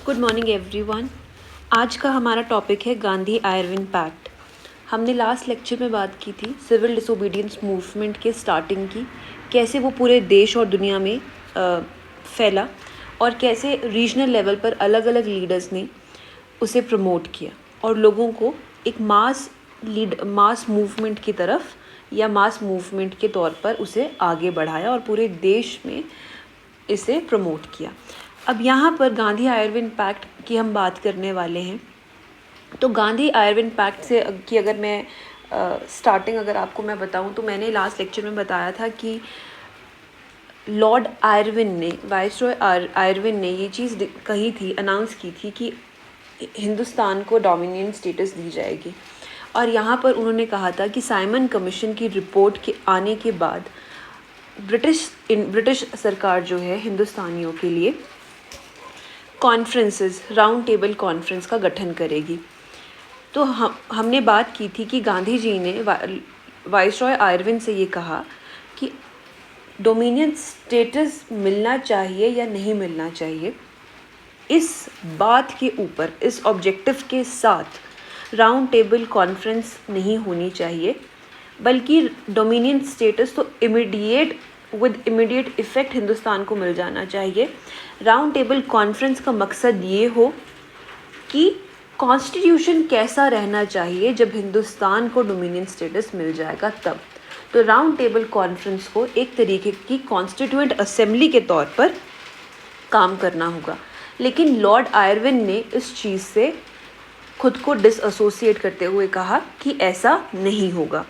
Good morning everyone. आज का हमारा टॉपिक है गांधी आयरविन पैक्ट। हमने लास्ट लेक्चर में बात की थी सिविल डिसोबीडियंस मूवमेंट के स्टार्टिंग की, कैसे वो पूरे देश और दुनिया में फैला और कैसे रीजनल लेवल पर अलग अलग लीडर्स ने उसे प्रमोट किया और लोगों को एक मास मूवमेंट की तरफ या मास मूवमेंट के तौर पर उसे आगे बढ़ाया और पूरे देश में इसे प्रमोट किया। अब यहाँ पर गांधी आयरविन पैक्ट की हम बात करने वाले हैं। तो गांधी आयरविन पैक्ट से की अगर मैं स्टार्टिंग अगर आपको मैं बताऊं तो मैंने लास्ट लेक्चर में बताया था कि लॉर्ड आयरविन ने, वाइसरॉय आयरविन ने ये चीज़ कही थी, अनाउंस की थी कि हिंदुस्तान को डोमिनियन स्टेटस दी जाएगी। और यहाँ पर उन्होंने कहा था कि साइमन कमीशन की रिपोर्ट के आने के बाद ब्रिटिश सरकार जो है हिंदुस्तानियों के लिए कॉन्फ्रेंसेस, राउंड टेबल कॉन्फ्रेंस का गठन करेगी। तो हमने बात की थी कि गांधी जी ने वाइसरॉय आयरविन से ये कहा कि डोमिनियन स्टेटस मिलना चाहिए या नहीं मिलना चाहिए, इस बात के ऊपर, इस ऑब्जेक्टिव के साथ राउंड टेबल कॉन्फ्रेंस नहीं होनी चाहिए, बल्कि डोमिनियन स्टेटस तो विद इमीडिएट इफ़ेक्ट हिंदुस्तान को मिल जाना चाहिए। राउंड टेबल कॉन्फ्रेंस का मकसद ये हो कि कॉन्स्टिट्यूशन कैसा रहना चाहिए जब हिंदुस्तान को डोमिनियन स्टेटस मिल जाएगा तब। तो राउंड टेबल कॉन्फ्रेंस को एक तरीके की कॉन्स्टिट्यूएंट असेंबली के तौर पर काम करना होगा। लेकिन लॉर्ड आयरविन ने इस चीज़ से खुद को डिसएसोसिएट करते हुए कहा कि ऐसा नहीं होगा।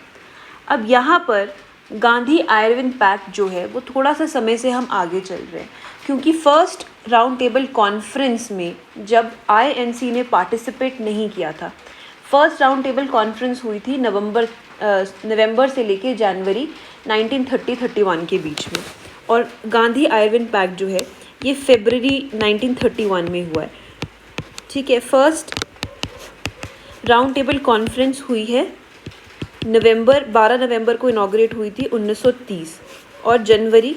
अब यहाँ पर गांधी आयरविन पैक्ट जो है वो थोड़ा सा समय से हम आगे चल रहे हैं, क्योंकि फर्स्ट राउंड टेबल कॉन्फ्रेंस में जब आईएनसी ने पार्टिसिपेट नहीं किया था, फर्स्ट राउंड टेबल कॉन्फ्रेंस हुई थी नवंबर से लेके जनवरी 1931 के बीच में, और गांधी आयरविन पैक्ट जो है ये फरवरी 1931 में हुआ है। ठीक है, फर्स्ट राउंड टेबल कॉन्फ्रेंस हुई है 12 नवंबर को इनॉग्रेट हुई थी 1930 और जनवरी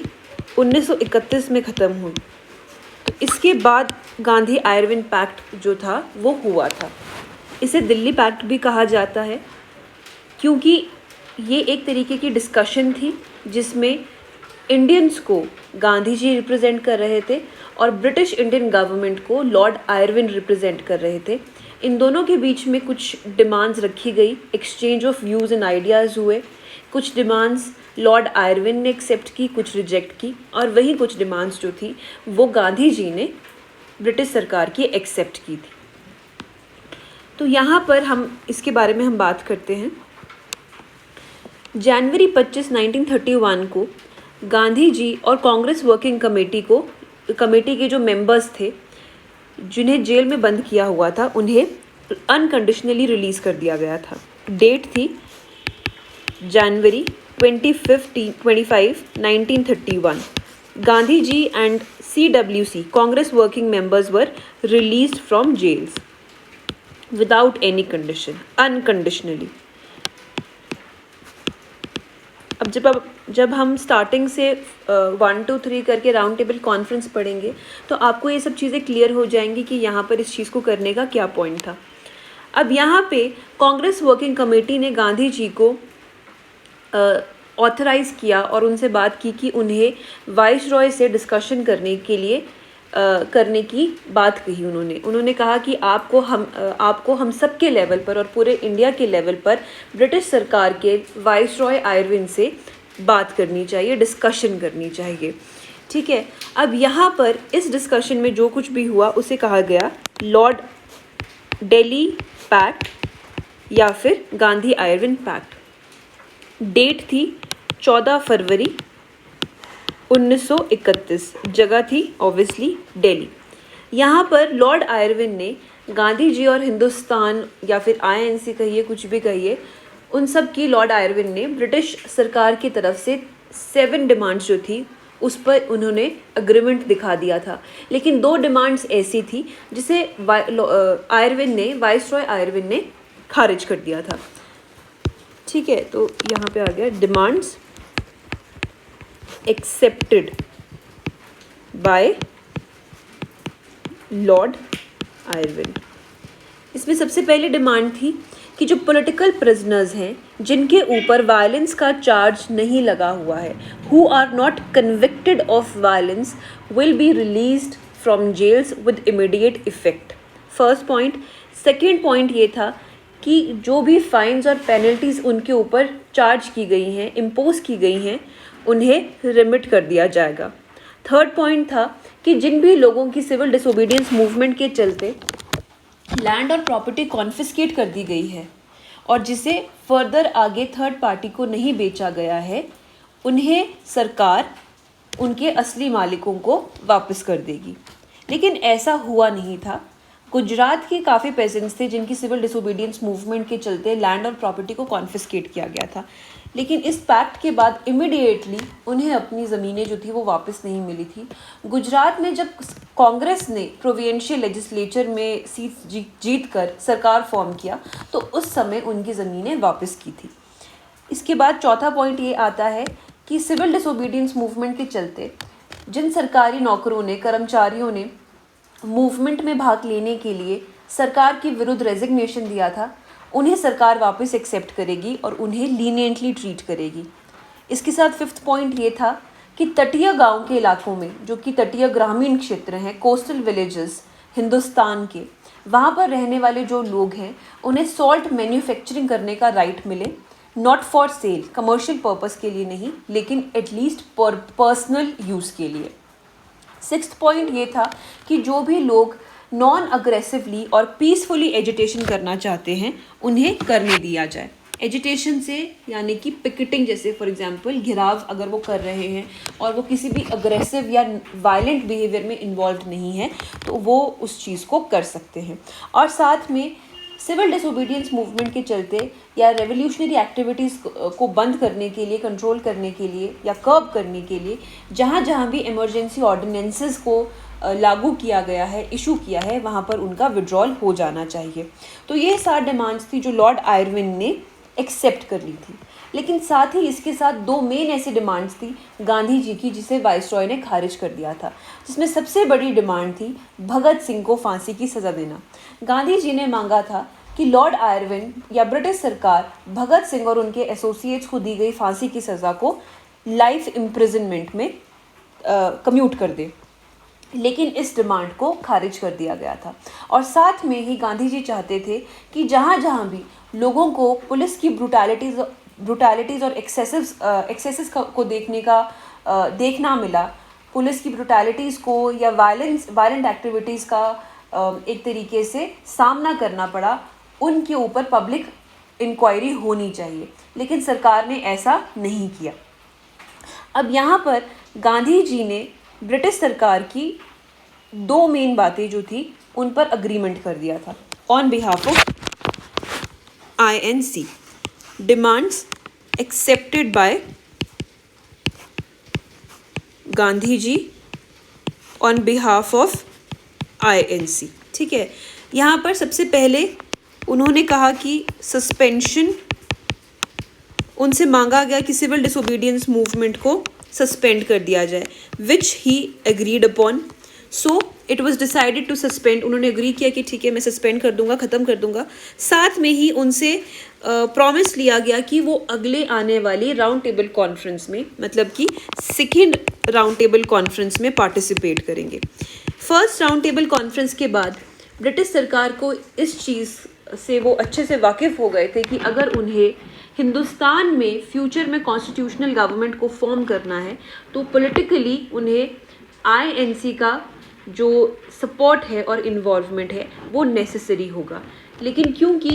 1931 में ख़त्म हुई। तो इसके बाद गांधी आयरविन पैक्ट जो था वो हुआ था। इसे दिल्ली पैक्ट भी कहा जाता है, क्योंकि ये एक तरीके की डिस्कशन थी जिसमें इंडियंस को गांधी जी रिप्रेजेंट कर रहे थे और ब्रिटिश इंडियन गवर्नमेंट को लॉर्ड आयरविन रिप्रेजेंट कर रहे थे। इन दोनों के बीच में कुछ डिमांड्स रखी गई, exchange of views and ideas हुए। कुछ डिमांड्स लॉर्ड आयरविन ने एक्सेप्ट की, कुछ रिजेक्ट की, और वही कुछ डिमांड्स जो थी वो गांधी जी ने ब्रिटिश सरकार की एक्सेप्ट की थी। तो यहाँ पर हम इसके बारे में हम बात करते हैं। जनवरी 25, 1931 को गांधी जी और कांग्रेस वर्किंग कमेटी के जो मेंबर्स थे जिन्हें जेल में बंद किया हुआ था, उन्हें अनकंडीशनली रिलीज़ कर दिया गया था। डेट थी जनवरी 25, 1931। Gandhi ji and CWC, Congress working members, were released from jails without any condition, unconditionally. अब जब हम स्टार्टिंग से 1 2 3 करके राउंड टेबल कॉन्फ्रेंस पढ़ेंगे तो आपको ये सब चीज़ें क्लियर हो जाएंगी कि यहाँ पर इस चीज़ को करने का क्या पॉइंट था। अब यहाँ पे कांग्रेस वर्किंग कमेटी ने गांधी जी को ऑथराइज़ किया और उनसे बात की कि उन्हें वाइसरॉय से डिस्कशन करने की बात कही। उन्होंने कहा कि आपको हम सब के लेवल पर और पूरे इंडिया के लेवल पर ब्रिटिश सरकार के वाइसरॉय आयरविन से बात करनी चाहिए, डिस्कशन करनी चाहिए। ठीक है, अब यहाँ पर इस डिस्कशन में जो कुछ भी हुआ उसे कहा गया लॉर्ड दिल्ली पैक्ट या फिर गांधी आयरविन पैक्ट। डेट थी 14 फरवरी 1931, जगह थी ऑब्वियसली दिल्ली। यहाँ पर लॉर्ड आयरविन ने गांधी जी और हिंदुस्तान या फिर आईएनसी कहिए, कुछ भी कहिए, उन सब की लॉर्ड आयरविन ने ब्रिटिश सरकार की तरफ से 7 डिमांड्स जो थी उस पर उन्होंने अग्रीमेंट दिखा दिया था। लेकिन 2 डिमांड्स ऐसी थी जिसे वाइसरॉय आयरविन ने खारिज कर दिया था। ठीक है, तो यहाँ पे आ गया demands accepted bye Lord Irving. इसमें सबसे पहले डिमांड थी कि जो पॉलिटिकल प्रिजनर्स हैं जिनके ऊपर वायलेंस का चार्ज नहीं लगा हुआ है, who are not convicted of violence, will be released from jails with immediate effect. First point. Second point ये था कि जो भी फाइन्स और पेनल्टीज़ उनके ऊपर चार्ज की गई हैं, इम्पोज की गई हैं, उन्हें रिमिट कर दिया जाएगा। थर्ड पॉइंट था कि जिन भी लोगों की सिविल डिसोबीडियंस मूवमेंट के चलते लैंड और प्रॉपर्टी कॉन्फिस्केट कर दी गई है और जिसे फर्दर आगे थर्ड पार्टी को नहीं बेचा गया है, उन्हें सरकार उनके असली मालिकों को वापस कर देगी। लेकिन ऐसा हुआ नहीं था। गुजरात के काफ़ी पेजेंट्स थे जिनकी सिविल डिसोबीडियंस मूवमेंट के चलते लैंड और प्रॉपर्टी को कॉन्फिस्केट किया गया था, लेकिन इस पैक्ट के बाद इमिडिएटली उन्हें अपनी ज़मीनें जो थी वो वापस नहीं मिली थी। गुजरात में जब कांग्रेस ने प्रोविंशियल लेजिस्लेचर में सीट जीत कर सरकार फॉर्म किया तो उस समय उनकी ज़मीनें वापस की थी। इसके बाद चौथा पॉइंट ये आता है कि सिविल डिसोबीडियंस मूवमेंट के चलते जिन सरकारी नौकरों ने, कर्मचारियों ने मूवमेंट में भाग लेने के लिए सरकार के विरुद्ध रेजिग्नेशन दिया था, उन्हें सरकार वापस एक्सेप्ट करेगी और उन्हें लीनियंटली ट्रीट करेगी। इसके साथ फिफ्थ पॉइंट ये था कि तटीय गांव के इलाकों में, जो कि तटीय ग्रामीण क्षेत्र हैं, कोस्टल विलेजेस हिंदुस्तान के, वहाँ पर रहने वाले जो लोग हैं उन्हें सॉल्ट मैन्युफैक्चरिंग करने का राइट मिले, not for sale, commercial purpose के लिए नहीं, लेकिन एटलीस्ट पर्सनल यूज़ के लिए। सिक्स्थ पॉइंट ये था कि जो भी लोग नॉन अग्रेसिवली और पीसफुली एजिटेशन करना चाहते हैं उन्हें करने दिया जाए। एजिटेशन से यानी कि पिकेटिंग जैसे, फॉर एग्जांपल घिराव अगर वो कर रहे हैं और वो किसी भी अग्रेसिव या वायलेंट बिहेवियर में इन्वॉल्व नहीं है तो वो उस चीज़ को कर सकते हैं। और साथ में सिविल डिसोबीडियंस मूवमेंट के चलते या रेवोल्यूशनरी एक्टिविटीज़ को बंद करने के लिए, कंट्रोल करने के लिए या कर्ब करने के लिए जहाँ जहाँ भी इमरजेंसी ऑर्डिनेंसेस को लागू किया गया है, इशू किया है, वहाँ पर उनका विड्रॉल हो जाना चाहिए। तो ये 7 डिमांड्स थी जो लॉर्ड आयरविन ने एक्सेप्ट कर ली थी। लेकिन साथ ही इसके साथ 2 मेन ऐसी डिमांड्स थी गांधी जी की जिसे वाइसरॉय ने खारिज कर दिया था, जिसमें सबसे बड़ी डिमांड थी भगत सिंह को फांसी की सज़ा देना। गांधी जी ने मांगा था कि लॉर्ड आयरविन या ब्रिटिश सरकार भगत सिंह और उनके एसोसिएट्स को दी गई फांसी की सज़ा को लाइफ इम्प्रिजनमेंट में कम्यूट कर दे, लेकिन इस डिमांड को खारिज कर दिया गया था। और साथ में ही गांधी जी चाहते थे कि जहाँ जहाँ भी लोगों को पुलिस की ब्रुटैलिटीज़ और एक्सेसेस को देखना मिला, पुलिस की ब्रुटैलिटीज़ को या वायलेंट एक्टिविटीज़ का एक तरीके से सामना करना पड़ा, उनके ऊपर पब्लिक इंक्वायरी होनी चाहिए, लेकिन सरकार ने ऐसा नहीं किया। अब यहाँ पर गांधी जी ने ब्रिटिश सरकार की 2 मेन बातें जो थी उन पर अग्रीमेंट कर दिया था। On behalf of INC, demands accepted by Gandhi ji on behalf of INC। ठीक है, यहाँ पर सबसे पहले उन्होंने कहा कि सस्पेंशन, उनसे मांगा गया कि सिविल डिसोबीडियंस मूवमेंट को सस्पेंड कर दिया जाए, which he agreed upon. So it was decided to suspend. उन्होंने एग्री किया कि ठीक है मैं सस्पेंड कर दूंगा, ख़त्म कर दूंगा। साथ में ही उनसे प्रॉमिस लिया गया कि वो अगले आने वाली राउंड टेबल कॉन्फ्रेंस में, मतलब कि सेकेंड राउंड टेबल कॉन्फ्रेंस में पार्टिसिपेट करेंगे। फर्स्ट राउंड टेबल कॉन्फ्रेंस के बाद ब्रिटिश सरकार को इस चीज़ से वो अच्छे से वाकिफ़ हो गए थे कि अगर उन्हें हिंदुस्तान में फ्यूचर में कॉन्स्टिट्यूशनल गवर्नमेंट को फॉर्म करना है तो पॉलिटिकली उन्हें INC का जो सपोर्ट है और इन्वॉल्वमेंट है वो नेसेसरी होगा। लेकिन क्योंकि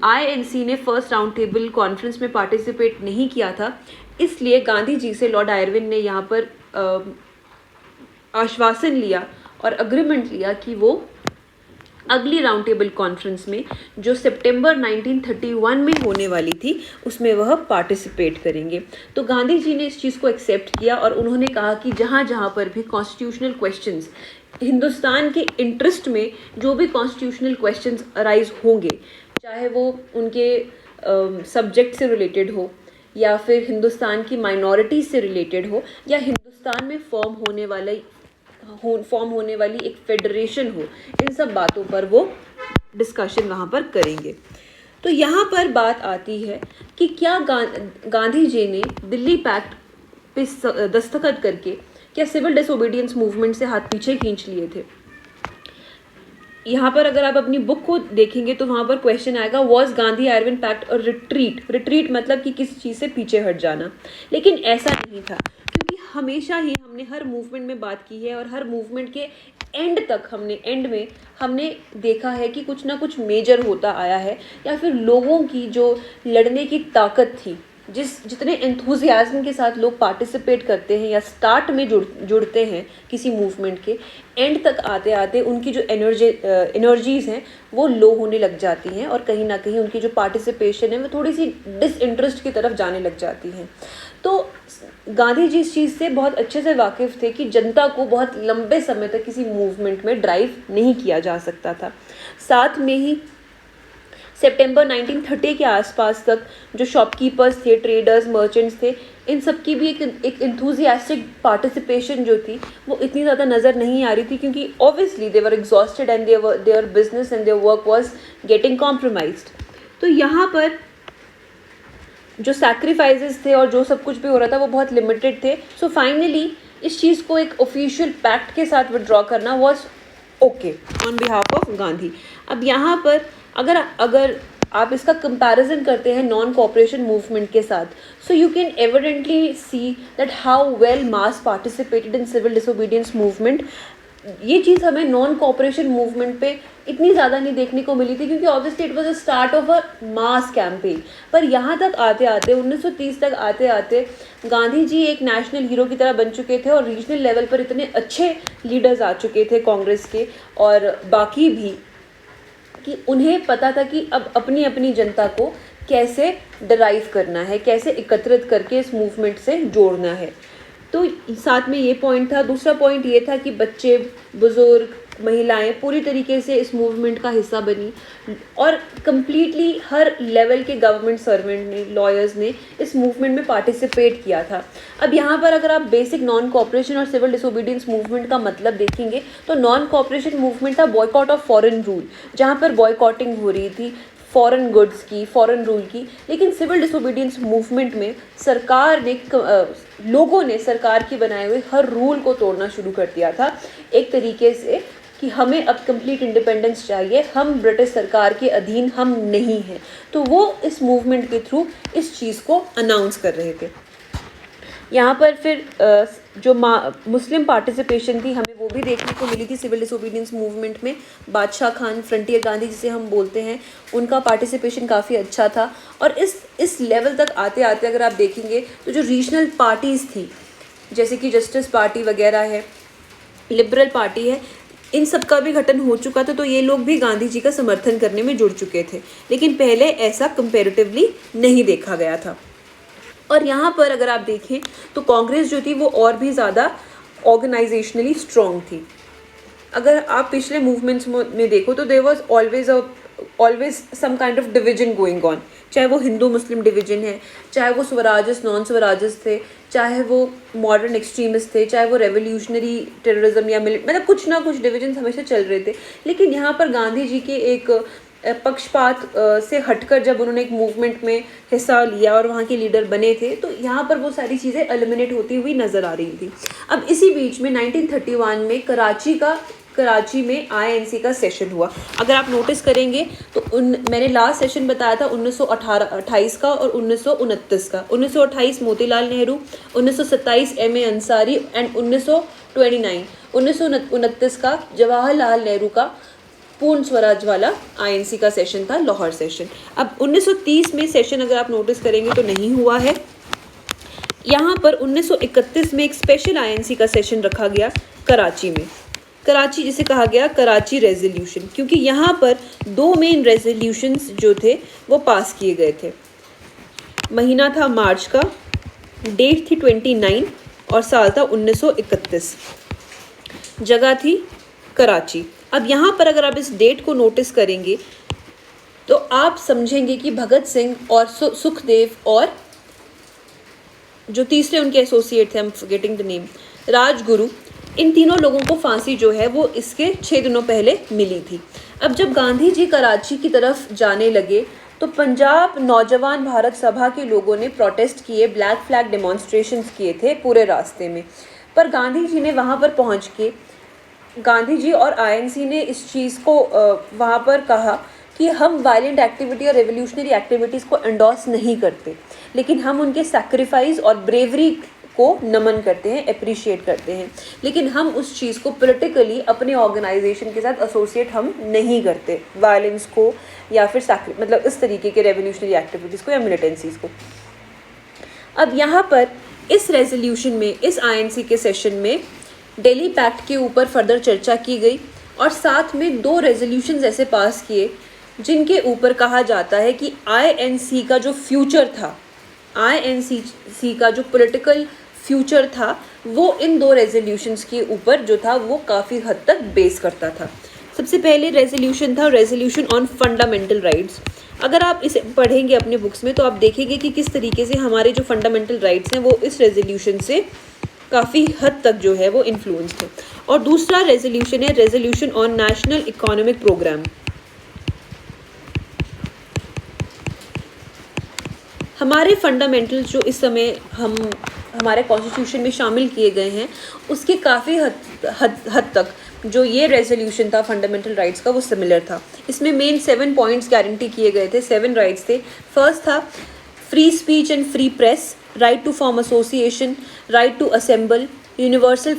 INC ने फर्स्ट राउंड टेबल कॉन्फ्रेंस में पार्टिसिपेट नहीं किया था, इसलिए गांधी जी से लॉर्ड आयरविन ने यहाँ पर आश्वासन लिया और अग्रीमेंट लिया कि वो अगली राउंड टेबल कॉन्फ्रेंस में जो सितंबर 1931 में होने वाली थी उसमें वह पार्टिसिपेट करेंगे। तो गांधी जी ने इस चीज़ को एक्सेप्ट किया और उन्होंने कहा कि जहाँ जहाँ पर भी कॉन्स्टिट्यूशनल क्वेश्चंस, हिंदुस्तान के इंटरेस्ट में जो भी कॉन्स्टिट्यूशनल क्वेश्चंस अराइज होंगे, चाहे वो उनके सब्जेक्ट से रिलेटेड हो या फिर हिंदुस्तान की माइनॉरिटीज़ से रिलेटेड हो या हिंदुस्तान में फॉर्म फॉर्म होने वाली एक फेडरेशन हो, इन सब बातों पर वो डिस्कशन वहाँ पर करेंगे। तो यहाँ पर बात आती है कि क्या गांधी जी ने दिल्ली पैक्ट पे दस्तखत करके क्या सिविल डिसोबीडियंस मूवमेंट से हाथ पीछे खींच लिए थे? यहाँ पर अगर आप अपनी बुक को देखेंगे तो वहाँ पर क्वेश्चन आएगा, वॉज गांधी आयरविन पैक्ट और रिट्रीट मतलब कि किसी चीज़ से पीछे हट जाना। लेकिन ऐसा नहीं था, क्योंकि हमेशा ही हमने हर मूवमेंट में बात की है और हर मूवमेंट के एंड में हमने देखा है कि कुछ ना कुछ मेजर होता आया है, या फिर लोगों की जो लड़ने की ताकत थी, जितने एंथुजियाज्म के साथ लोग पार्टिसिपेट करते हैं या स्टार्ट में जुड़ते हैं किसी मूवमेंट के, एंड तक आते आते उनकी जो एनर्जीज़ हैं वो लो होने लग जाती हैं और कहीं ना कहीं उनकी जो पार्टिसिपेशन है वो थोड़ी सी डिसइंटरेस्ट की तरफ जाने लग जाती हैं। तो गांधी जी इस चीज़ से बहुत अच्छे से वाकिफ़ थे कि जनता को बहुत लंबे समय तक किसी मूवमेंट में ड्राइव नहीं किया जा सकता था। साथ में ही सितंबर 1930 के आसपास तक जो शॉपकीपर्स थे, ट्रेडर्स, मर्चेंट्स थे, इन सब की भी एक इंथुजियास्टिक पार्टिसिपेशन जो थी वो इतनी ज़्यादा नज़र नहीं आ रही थी, क्योंकि obviously they were exhausted and their business and their work was getting compromised. तो यहाँ पर जो सैक्रिफाइसेस थे और जो सब कुछ भी हो रहा था वो बहुत लिमिटेड थे। सो फाइनली इस चीज़ को एक ऑफिशियल पैक्ट के साथ विड्रॉ करना was okay on behalf of Gandhi. अब यहाँ पर अगर आप इसका कंपैरिजन करते हैं नॉन कॉपरेशन मूवमेंट के साथ, so you can evidently see that how well mass participated in civil disobedience movement. ये चीज़ हमें नॉन कॉपरेशन मूवमेंट पे इतनी ज़्यादा नहीं देखने को मिली थी, क्योंकि obviously it was a start of a mass campaign. पर यहाँ तक आते आते 1930 तक आते आते गांधी जी एक नेशनल हीरो की तरह बन चुके थे और रीजनल लेवल पर इतने अच्छे लीडर्स आ चुके थे कांग्रेस के और बाकी भी, कि उन्हें पता था कि अब अपनी अपनी जनता को कैसे डराइव करना है, कैसे एकत्रित करके इस मूवमेंट से जोड़ना है। तो साथ में ये पॉइंट था। दूसरा पॉइंट ये था कि बच्चे, बुज़ुर्ग, महिलाएं पूरी तरीके से इस मूवमेंट का हिस्सा बनी और कम्प्लीटली हर लेवल के गवर्नमेंट सर्वेंट ने, लॉयर्स ने इस मूवमेंट में पार्टिसिपेट किया था। अब यहाँ पर अगर आप बेसिक नॉन कॉपरेशन और सिविल डिसोबीडियंस मूवमेंट का मतलब देखेंगे तो नॉन कॉपरेशन मूवमेंट था बॉयकॉट ऑफ फॉरेन रूल, जहाँ पर बॉयकॉटिंग हो रही थी फॉरेन गुड्स की, फॉरेन रूल की। लेकिन सिविल डिसोबीडियंस मूवमेंट में सरकार ने लोगों ने सरकार की बनाए हुए हर रूल को तोड़ना शुरू कर दिया था, एक तरीके से कि हमें अब कंप्लीट इंडिपेंडेंस चाहिए, हम ब्रिटिश सरकार के अधीन हम नहीं हैं। तो वो इस मूवमेंट के थ्रू इस चीज़ को अनाउंस कर रहे थे। यहाँ पर फिर जो मुस्लिम पार्टिसिपेशन थी हमें वो भी देखने को मिली थी सिविल डिसोबीडियंस मूवमेंट में। बादशाह खान, फ्रंटियर गांधी जिसे हम बोलते हैं, उनका पार्टिसिपेशन काफ़ी अच्छा था। और इस लेवल तक आते आते अगर आप देखेंगे तो जो रीजनल पार्टीज़ थी, जैसे कि जस्टिस पार्टी वगैरह है, लिबरल पार्टी है, इन सब का भी गठन हो चुका था। तो ये लोग भी गांधी जी का समर्थन करने में जुड़ चुके थे, लेकिन पहले ऐसा कंपैरेटिवली नहीं देखा गया था। और यहाँ पर अगर आप देखें तो कांग्रेस जो थी वो और भी ज़्यादा ऑर्गेनाइजेशनली स्ट्रॉन्ग थी। अगर आप पिछले मूवमेंट्स में देखो तो there was always some kind of division going on, चाहे वो हिंदू मुस्लिम डिवीजन है, चाहे वो स्वराजिस्ट नॉन स्वराजिस्ट थे, चाहे वो मॉडर्न एक्सट्रीमिस्ट थे, चाहे वो रेवोल्यूशनरी टेररिज्म या मतलब कुछ ना कुछ डिवीजन हमेशा चल रहे थे। लेकिन यहाँ पर गांधी जी के एक पक्षपात से हटकर जब उन्होंने एक मूवमेंट में हिस्सा लिया और वहाँ के लीडर बने थे, तो यहाँ पर वो सारी चीज़ें एलिमिनेट होती हुई नज़र आ रही थी। अब इसी बीच में 1931 में कराची में INC का सेशन हुआ। अगर आप नोटिस करेंगे तो मैंने लास्ट सेशन बताया था 1928 का और 1929 का। 1928 मोतीलाल नेहरू, 1927 MA अंसारी एंड 1929 का जवाहरलाल नेहरू का पूर्ण स्वराज वाला INC का सेशन था, लाहौर सेशन। अब 1930 में सेशन अगर आप नोटिस करेंगे तो नहीं हुआ है। यहाँ पर 1931 में एक स्पेशल INC का सेशन रखा गया कराची में। कराची जिसे कहा गया कराची रेजोल्यूशन, क्योंकि यहाँ पर 2 मेन रेजोल्यूशंस जो थे वो पास किए गए थे। महीना था मार्च का, डेट थी 29 और साल था 1931, जगह थी कराची। अब यहाँ पर अगर आप इस डेट को नोटिस करेंगे तो आप समझेंगे कि भगत सिंह और सुखदेव और जो तीसरे उनके एसोसिएट थे, I am forgetting the name, Rajguru, इन तीनों लोगों को फांसी जो है वो इसके 6 दिनों पहले मिली थी। अब जब गांधी जी कराची की तरफ जाने लगे तो पंजाब नौजवान भारत सभा के लोगों ने प्रोटेस्ट किए, ब्लैक फ्लैग डेमोन्स्ट्रेशंस किए थे पूरे रास्ते में। पर गांधी जी ने वहाँ पर पहुँच के गांधी जी और आईएनसी ने इस चीज़ को वहाँ पर कहा कि हम वायलेंट एक्टिविटी और रेवोल्यूशनरी एक्टिविटीज़ को एंडोर्स नहीं करते, लेकिन हम उनके सैक्रिफाइस और ब्रेवरी को नमन करते हैं, अप्रिशिएट करते हैं, लेकिन हम उस चीज़ को पॉलिटिकली अपने ऑर्गेनाइजेशन के साथ एसोसिएट हम नहीं करते, वायलेंस को या फिर मतलब इस तरीके के रेवोल्यूशनरी एक्टिविटीज़ को या मिलिटेंसीज़ को। अब यहाँ पर इस रेजोल्यूशन में, इस आईएनसी के सेशन में दिल्ली पैक्ट के ऊपर फर्दर चर्चा की गई और साथ में 2 रेजोल्यूशंस ऐसे पास किए जिनके ऊपर कहा जाता है कि आईएनसी का जो फ्यूचर था, आईएनसी का जो पॉलिटिकल फ्यूचर था वो इन 2 रेजोल्यूशंस के ऊपर जो था वो काफ़ी हद तक बेस करता था। सबसे पहले रेजोल्यूशन था रेजोल्यूशन ऑन फंडामेंटल राइट्स। अगर आप इसे पढ़ेंगे अपने बुक्स में तो आप देखेंगे कि किस तरीके से हमारे जो फंडामेंटल राइट्स हैं वो इस रेजोल्यूशन से काफ़ी हद तक जो है वो इन्फ्लुएंस्ड है। और दूसरा रेजोल्यूशन है resolution on national economic programme. हमारे फंडामेंटल्स जो इस समय हमारे कॉन्स्टिट्यूशन में शामिल किए गए हैं उसके काफ़ी हद तक जो ये रेजोल्यूशन था फंडामेंटल राइट्स का वो सिमिलर था। इसमें मेन 7 पॉइंट्स गारंटी किए गए थे, 7 राइट्स थे। फर्स्ट था free speech and free press, right to form association, right to assemble, universal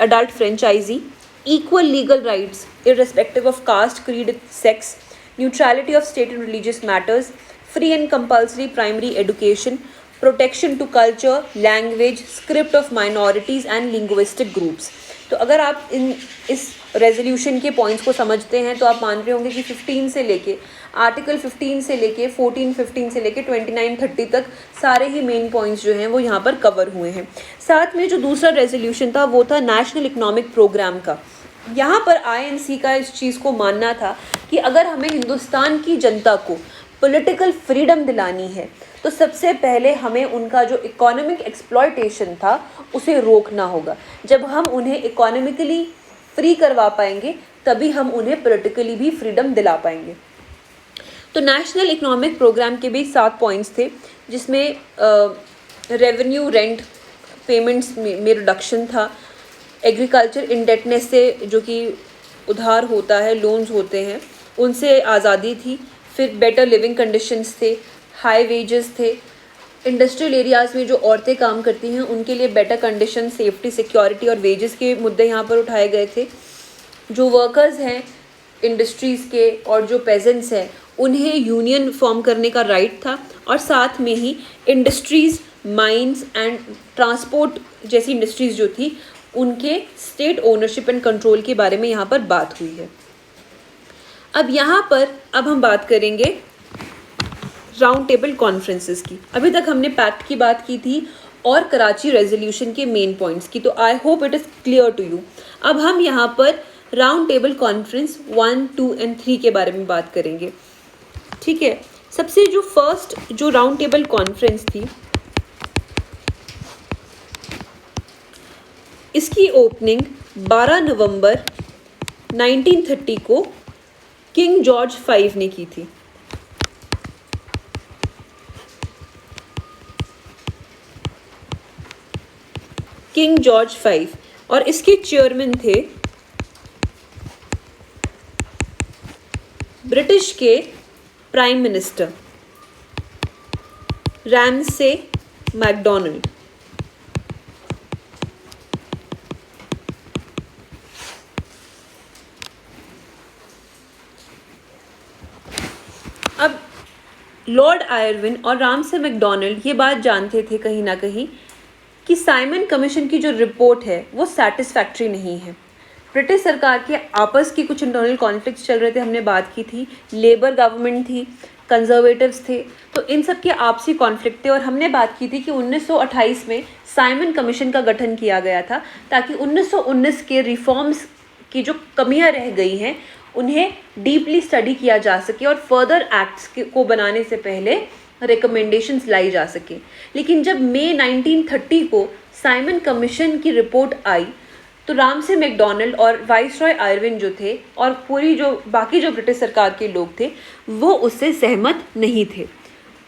adult franchisee, equal legal rights irrespective of caste, creed, sex, neutrality of state and religious matters, free and compulsory primary education, protection to culture, language, script of minorities and linguistic groups। तो अगर आप इस resolution के points को समझते हैं तो आप मान रहे होंगे कि 15 से लेके आर्टिकल 15 से लेके 15 से लेके 29-30 तक सारे ही मेन पॉइंट्स जो हैं वो यहाँ पर कवर हुए हैं। साथ में जो दूसरा रेजोल्यूशन था वो था नेशनल इकोनॉमिक प्रोग्राम का। यहाँ पर आईएनसी का इस चीज़ को मानना था कि अगर हमें हिंदुस्तान की जनता को पॉलिटिकल फ्रीडम दिलानी है तो सबसे पहले हमें उनका जो इकोनॉमिक एक्सप्लॉयटेशन था उसे रोकना होगा। जब हम उन्हें इकोनॉमिकली फ्री करवा पाएंगे तभी हम उन्हें पॉलिटिकली भी फ्रीडम दिला पाएंगे। तो नेशनल इकोनॉमिक प्रोग्राम के भी 7 पॉइंट्स थे जिसमें रेवेन्यू रेंट पेमेंट्स में रिडक्शन था, एग्रीकल्चर इंडेटनेस से जो कि उधार होता है, लोन्स होते हैं, उनसे आज़ादी थी, फिर बेटर लिविंग कंडीशंस थे, हाई वेजेस थे, इंडस्ट्रियल एरियाज़ में जो औरतें काम करती हैं उनके लिए बेटर कंडीशन, सेफ्टी, सिक्योरिटी और वेजेस के मुद्दे यहाँ पर उठाए गए थे। जो वर्कर्स हैं इंडस्ट्रीज़ के और जो पेजेंट्स हैं उन्हें यूनियन फॉर्म करने का राइट था और साथ में ही इंडस्ट्रीज़, माइंस एंड ट्रांसपोर्ट जैसी इंडस्ट्रीज़ जो थी उनके स्टेट ओनरशिप एंड कंट्रोल के बारे में यहाँ पर बात हुई है। अब यहाँ पर हम बात करेंगे राउंड टेबल कॉन्फ्रेंसेस की। अभी तक हमने पैक्ट की बात की थी और कराची रेजोल्यूशन के मेन पॉइंट्स की, तो I hope it is clear to you. अब हम यहाँ पर राउंड टेबल कॉन्फ्रेंस 1, 2 एंड 3 के बारे में बात करेंगे, ठीक है। सबसे जो फर्स्ट जो राउंड टेबल कॉन्फ्रेंस थी इसकी ओपनिंग 12 नवंबर 1930 को किंग जॉर्ज 5 ने की थी। किंग जॉर्ज 5 और इसके चेयरमैन थे ब्रिटिश के प्राइम मिनिस्टर रैमसे मैकडोनाल्ड। अब लॉर्ड आयरविन और रामसे मैकडोनाल्ड ये बात जानते थे कहीं ना कहीं कि साइमन कमीशन की जो रिपोर्ट है वो सैटिस्फैक्ट्री नहीं है। ब्रिटिश सरकार के आपस की कुछ इंटरनल कॉन्फ्लिक्ट्स चल रहे थे, हमने बात की थी, लेबर गवर्नमेंट थी, कंजर्वेटिव्स थे, तो इन सब के आपसी कॉन्फ्लिक्ट थे। और हमने बात की थी कि 1928 में साइमन कमीशन का गठन किया गया था ताकि 1919 के रिफॉर्म्स की जो कमियां रह गई हैं उन्हें डीपली स्टडी किया जा सके और फर्दर एक्ट्स को बनाने से पहले रिकमेंडेशंस लाई जा सके। लेकिन जब मई 1930 को साइमन कमीशन की रिपोर्ट आई तो रामसे मैकडॉनल्ड और वाइसरॉय आयरविन जो थे और पूरी जो बाकी जो ब्रिटिश सरकार के लोग थे वो उससे सहमत नहीं थे।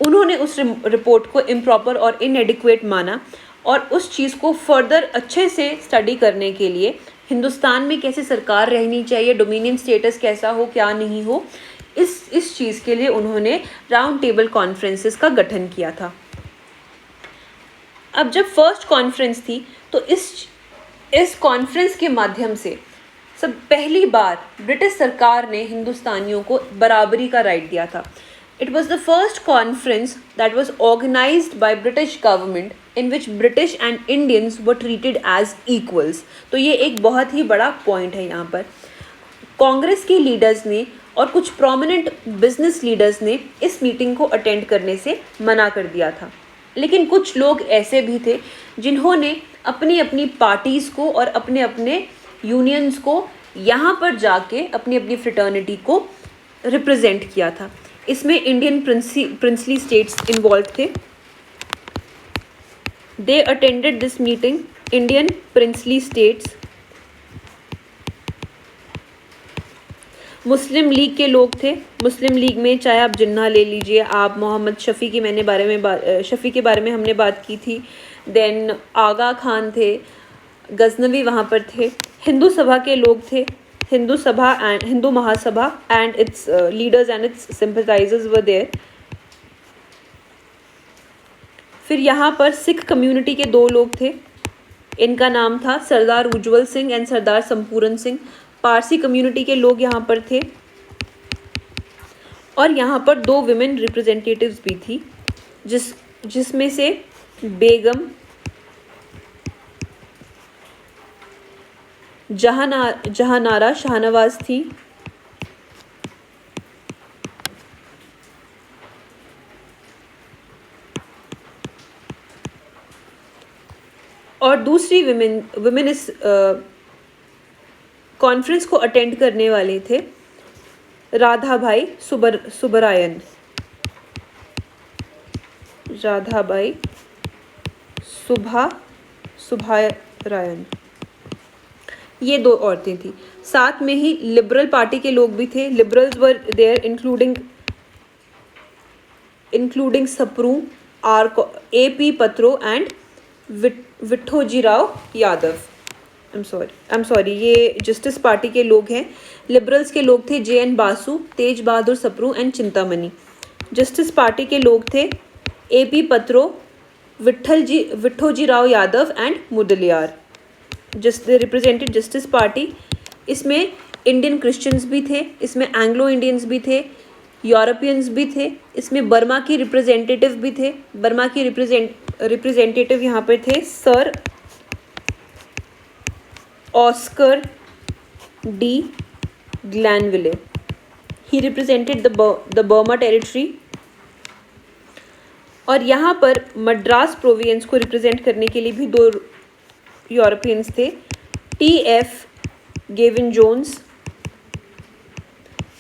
उन्होंने उस रिपोर्ट को इम्प्रॉपर और इनएडिक्वेट माना और उस चीज़ को फर्दर अच्छे से स्टडी करने के लिए हिंदुस्तान में कैसे सरकार रहनी चाहिए, डोमिनियन स्टेटस कैसा हो क्या नहीं हो, इस चीज़ के लिए उन्होंने राउंड टेबल कॉन्फ्रेंसेस का गठन किया था। अब जब फर्स्ट कॉन्फ्रेंस थी तो इस कॉन्फ्रेंस के माध्यम से सब पहली बार ब्रिटिश सरकार ने हिंदुस्तानियों को बराबरी का राइट दिया था। It was the first conference that was organized by British government in which British and Indians were treated as equals। तो ये एक बहुत ही बड़ा पॉइंट है यहाँ पर। कांग्रेस के लीडर्स ने और कुछ प्रोमिनेंट बिजनेस लीडर्स ने इस मीटिंग को अटेंड करने से मना कर दिया था, लेकिन कुछ लोग ऐसे भी थे जिन्होंने अपनी अपनी पार्टीज़ को और अपने अपने यूनियंस को यहाँ पर जाके अपनी अपनी फ्रेटर्निटी को रिप्रेजेंट किया था। इसमें इंडियन प्रिंसली स्टेट्स इन्वॉल्व थे। They attended this meeting, Indian princely states, Muslim League के लोग थे। मुस्लिम लीग में चाहे आप जिन्ना ले लीजिए, आप मोहम्मद शफ़ी के शफ़ी के बारे में हमने बात की थी, देन आगा खान थे, गजनवी वहाँ पर थे, हिंदू सभा के लोग थे, Hindu Sabha and Hindu Mahasabha and its leaders and its sympathisers were there. फिर यहाँ पर सिख कम्युनिटी के दो लोग थे, इनका नाम था सरदार उज्जवल सिंह एंड सरदार संपूरन सिंह। पारसी कम्युनिटी के लोग यहाँ पर थे और यहाँ पर दो विमेन रिप्रेजेंटेटिव्स भी थी, जिसमें से बेगम जहानारा शाहनवाज थी और दूसरी विमेन इस कॉन्फ्रेंस को अटेंड करने वाले थे राधाबाई सुबरायन। राधाबाई सुभारायन, ये दो औरतें थी। साथ में ही लिबरल पार्टी के लोग भी थे। Liberals were there including Sapru, A.P. Patro and Vithojirao Yadav. I am sorry, ये जस्टिस पार्टी के लोग हैं। लिबरल्स के लोग थे J.N. बासु, तेज बहादुर सप्रू एंड चिंतामणि। जस्टिस पार्टी के लोग थे A.P. Patro, Vithojirao Yadav and Mudaliar. They represented Justice Party. इसमें इंडियन क्रिश्चियंस भी थे, इसमें एंग्लो इंडियंस भी थे, यूरोपियंस भी थे, इसमें बर्मा की रिप्रेजेंटेटिव भी थे। बर्मा की रिप्रेजेंटेटिव यहाँ पे थे sir Oscar de Glanville. He represented the Burma territory. और यहाँ पर मद्रास प्रोविंस को रिप्रेजेंट करने के लिए भी दो यूरोपियंस थे, T.F. Gavin Jones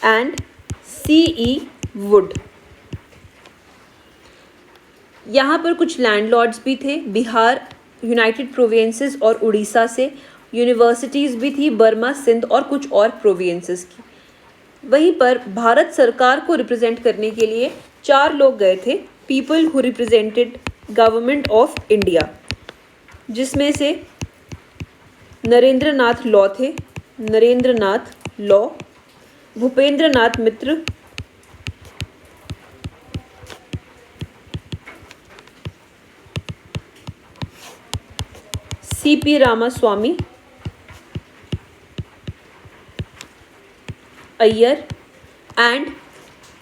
and C.E. Wood. यहाँ पर कुछ लैंडलॉर्ड्स भी थे बिहार, यूनाइटेड प्रोविंसेस और उड़ीसा से। यूनिवर्सिटीज़ भी थी बर्मा, सिंध और कुछ और प्रोविंसेस की। वहीं पर भारत सरकार को रिप्रेजेंट करने के लिए 4 लोग गए थे, people who represented government of India, जिसमें से नरेंद्र नाथ लॉ थे, Narendra Law, Bhupendra Nath Mitra, C.P. Ramaswami Iyer and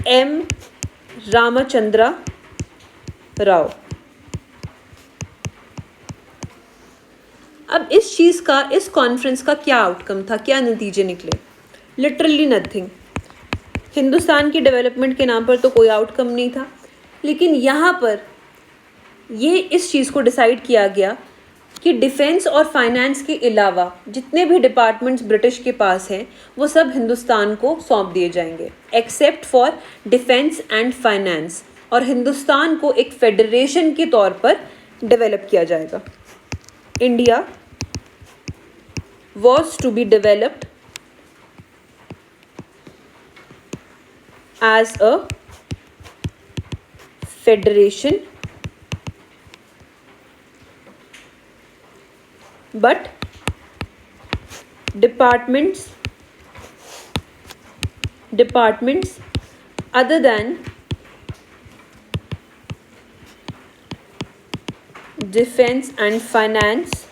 M. Ramachandra Rao. अब इस कॉन्फ्रेंस का क्या आउटकम था, क्या नतीजे निकले? Literally nothing. हिंदुस्तान की डेवलपमेंट के नाम पर तो कोई आउटकम नहीं था, लेकिन यहाँ पर ये इस चीज़ को डिसाइड किया गया कि डिफेंस और फाइनेंस के अलावा जितने भी डिपार्टमेंट्स ब्रिटिश के पास हैं वो सब हिंदुस्तान को सौंप दिए जाएंगे, except for defence and finance, और हिंदुस्तान को एक फेडरेशन के तौर पर डेवलप किया जाएगा। India was to be developed as a federation, but departments other than defense and finance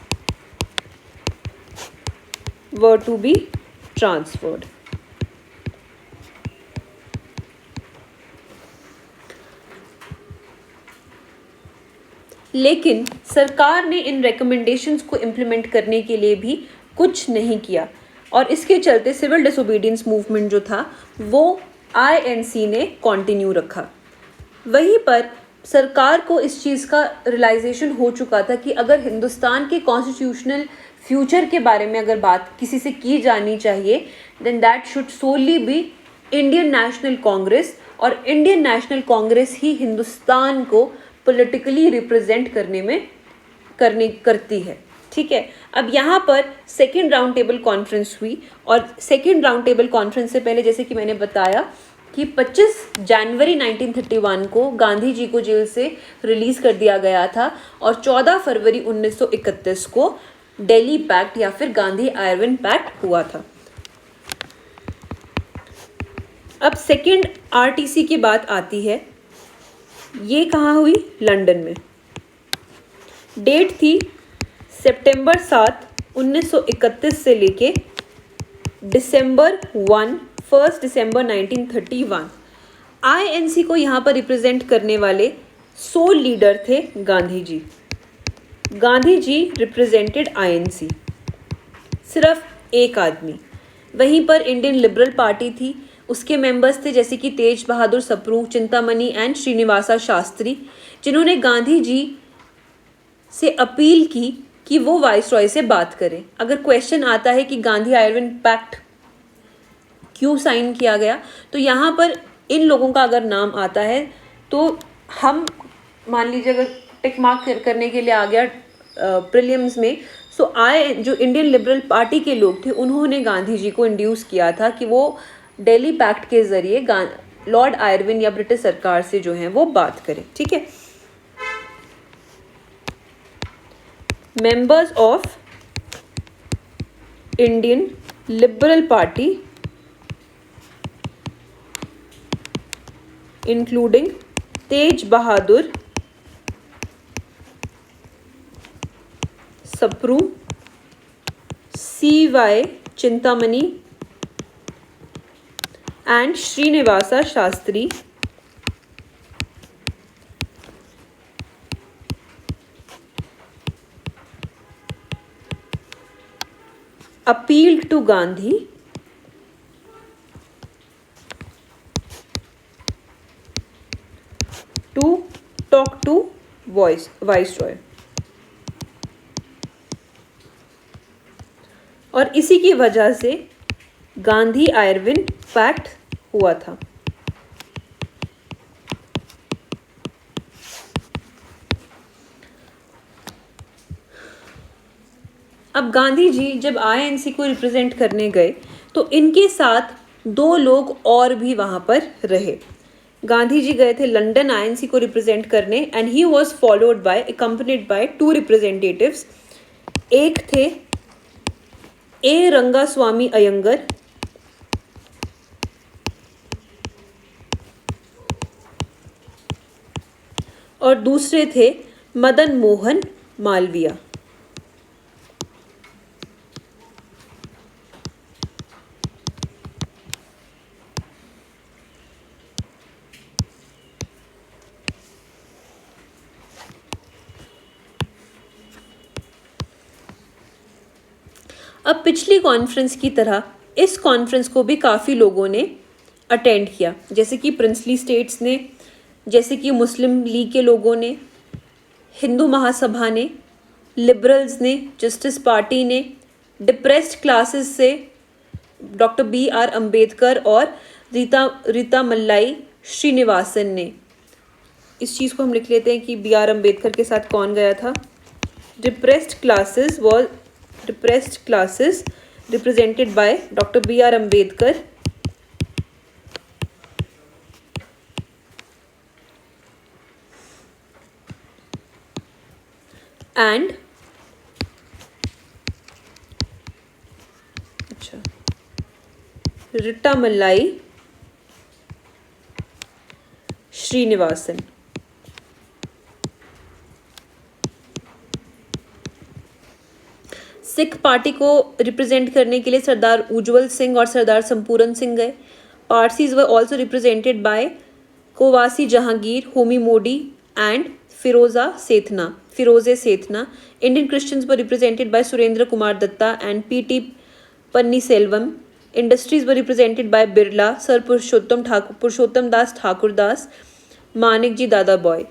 were to be transferred. लेकिन सरकार ने इन रिकमेंडेशंस को इम्प्लीमेंट करने के लिए भी कुछ नहीं किया और इसके चलते सिविल डिसोबीडियंस मूवमेंट जो था वो आईएनसी ने कंटिन्यू रखा। वहीं पर सरकार को इस चीज़ का रियलाइजेशन हो चुका था कि अगर हिंदुस्तान के कॉन्स्टिट्यूशनल फ्यूचर के बारे में अगर बात किसी से की जानी चाहिए then that should solely be Indian National Congress, और इंडियन नेशनल कांग्रेस ही हिंदुस्तान को पॉलिटिकली रिप्रेजेंट करती है। ठीक है, अब यहाँ पर सेकेंड राउंड टेबल कॉन्फ्रेंस हुई और सेकेंड राउंड टेबल कॉन्फ्रेंस से पहले जैसे कि मैंने बताया कि 25 जनवरी 1931 को गांधी जी को जेल से रिलीज़ कर दिया गया था और 14 फरवरी 1931 को दिल्ली पैक्ट या फिर गांधी आयरविन पैक्ट हुआ था। अब सेकेंड आरटीसी की बात आती है, ये कहाँ हुई? लंदन में। डेट थी सितंबर 7, 1931 से लेके दिसंबर 1 दिसंबर 1931। आईएनसी को यहाँ पर रिप्रेजेंट करने वाले सोल लीडर थे गांधी जी। गांधी जी रिप्रेजेंटेड आईएनसी, सिर्फ एक आदमी। वहीं पर इंडियन लिबरल पार्टी थी, उसके मेंबर्स थे जैसे कि तेज बहादुर सप्रू, चिंतामणि एंड श्रीनिवासा शास्त्री, जिन्होंने गांधी जी से अपील की कि वो वाइसरॉय से बात करें। अगर क्वेश्चन आता है कि गांधी आयरविन पैक्ट क्यों साइन किया गया, तो यहाँ पर इन लोगों का अगर नाम आता है तो हम मान लीजिए अगर टिक मार्क करने के लिए आ गया प्रीलिम्स में, सो जो इंडियन लिबरल पार्टी के लोग थे उन्होंने गांधी जी को इंड्यूस किया था कि वो दिल्ली पैक्ट के ज़रिए लॉर्ड आयरविन या ब्रिटिश सरकार से जो है वो बात करें। ठीक है, members of Indian Liberal Party including Tej Bahadur Sapru, C.Y. Chintamani and Srinivasa Shastri appealed to Gandhi to talk to Viceroy। और इसी की वजह से गांधी आयरविन पैक्ट हुआ था। अब गांधी जी जब आईएनसी को रिप्रेजेंट करने गए तो इनके साथ दो लोग और भी वहाँ पर रहे। गांधी जी गए थे लंदन आईएनसी को रिप्रेजेंट करने and he was followed by accompanied by 2 representatives. एक थे ए रंगास्वामी अयंगर और दूसरे थे मदन मोहन मालवीय। अब पिछली कॉन्फ्रेंस की तरह इस कॉन्फ्रेंस को भी काफ़ी लोगों ने अटेंड किया, जैसे कि प्रिंसली स्टेट्स ने, जैसे कि मुस्लिम लीग के लोगों ने, हिंदू महासभा ने, लिबरल्स ने, जस्टिस पार्टी ने, डिप्रेस्ड क्लासेस से डॉक्टर B.R. अम्बेडकर और रीता मल्लाई श्रीनिवासन ने। इस चीज़ को हम लिख लेते हैं कि B.R. अम्बेडकर के साथ कौन गया था। Depressed classes was repressed classes represented by Dr. B.R. Ambedkar and Rittamallai Srinivasan. Sikh party को रिप्रेजेंट करने के लिए सरदार उज्जवल सिंह और सरदार संपूरन सिंह गए. Parsis were also represented by Cowasji Jehangir, Homi Mody and Phiroze Sethna. Indian Christians were represented by Surendra Kumar Datta and P T. Panneerselvam. Industries were represented by Birla, sir Purushottam Das Thakurdas, Maneckji Dadabhoy.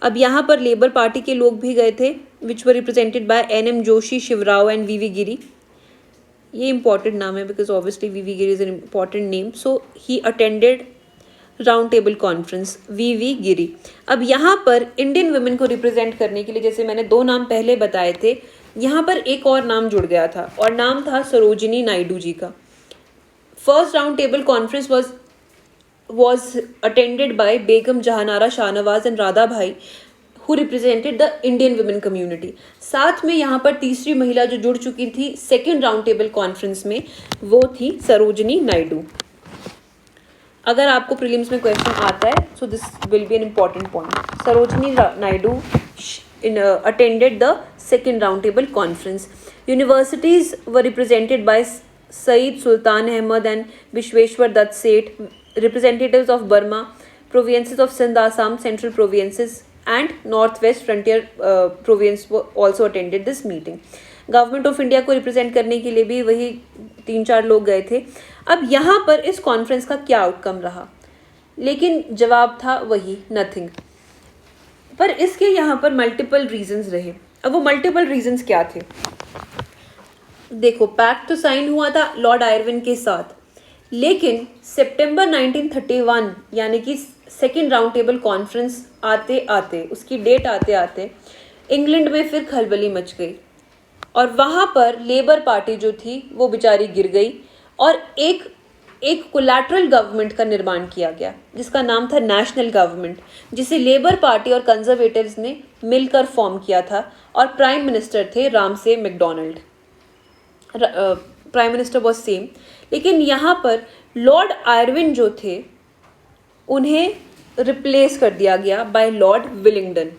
अब यहाँ पर labour party के लोग भी गए थे, which were represented by N M. Joshi, Shivrao and V V. Giri. ये इंपॉर्टेंट नाम है because obviously V V. Giri is an important name. So he attended round table conference, V V. Giri. अब यहाँ पर इंडियन वुमेन को रिप्रेजेंट करने के लिए, जैसे मैंने 2 नाम पहले बताए थे, यहाँ पर एक और नाम जुड़ गया था और नाम था सरोजिनी नायडू जी का. First round table conference was attended by Begum Jahanara Shahnawaz and Radha Bhai, who represented the Indian women community. साथ में यहाँ पर तीसरी महिला जो जुड़ चुकी थी सेकेंड राउंड टेबल कॉन्फ्रेंस में, वो थी सरोजिनी नायडू. अगर आपको प्रीलिम्स में क्वेश्चन आता है, so this will be an important point. Sarojini Naidu attended the second round table conference. Universities were represented by Saeed Sultan Ahmad and Vishweshwar Dutt Seth. Representatives of Burma, provinces of Sindh, Assam, Central Provinces and Northwest Frontier Province were also attended this meeting. Government of India को represent करने के लिए भी वही 3-4 लोग गए थे. अब यहाँ पर इस कॉन्फ्रेंस का क्या आउटकम रहा, लेकिन जवाब था वही, नथिंग. पर इसके यहाँ पर मल्टीपल रीजंस रहे. अब वो मल्टीपल रीजंस क्या थे? देखो, पैक्ट तो साइन हुआ था लॉर्ड आयरविन के साथ, लेकिन सितंबर 1931 यानी कि सेकेंड राउंड टेबल कॉन्फ्रेंस आते आते, उसकी डेट आते आते इंग्लैंड में फिर खलबली मच गई और वहाँ पर लेबर पार्टी जो थी वो बेचारी गिर गई और एक कोलैटरल गवर्नमेंट का निर्माण किया गया जिसका नाम था नेशनल गवर्नमेंट, जिसे लेबर पार्टी और कंजर्वेटिव्स ने मिलकर फॉर्म किया था और प्राइम मिनिस्टर थे Ramsay McDonald. Prime minister was same. लेकिन यहाँ पर लॉर्ड आयरविन जो थे उन्हें रिप्लेस कर दिया गया बाय लॉर्ड विलिंगडन.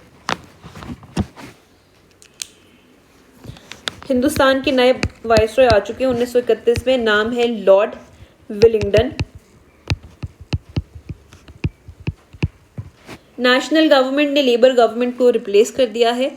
हिंदुस्तान के नए वाइसरॉय आ चुके हैं 1931 में, नाम है लॉर्ड विलिंगडन. नेशनल गवर्नमेंट ने लेबर गवर्नमेंट को रिप्लेस कर दिया है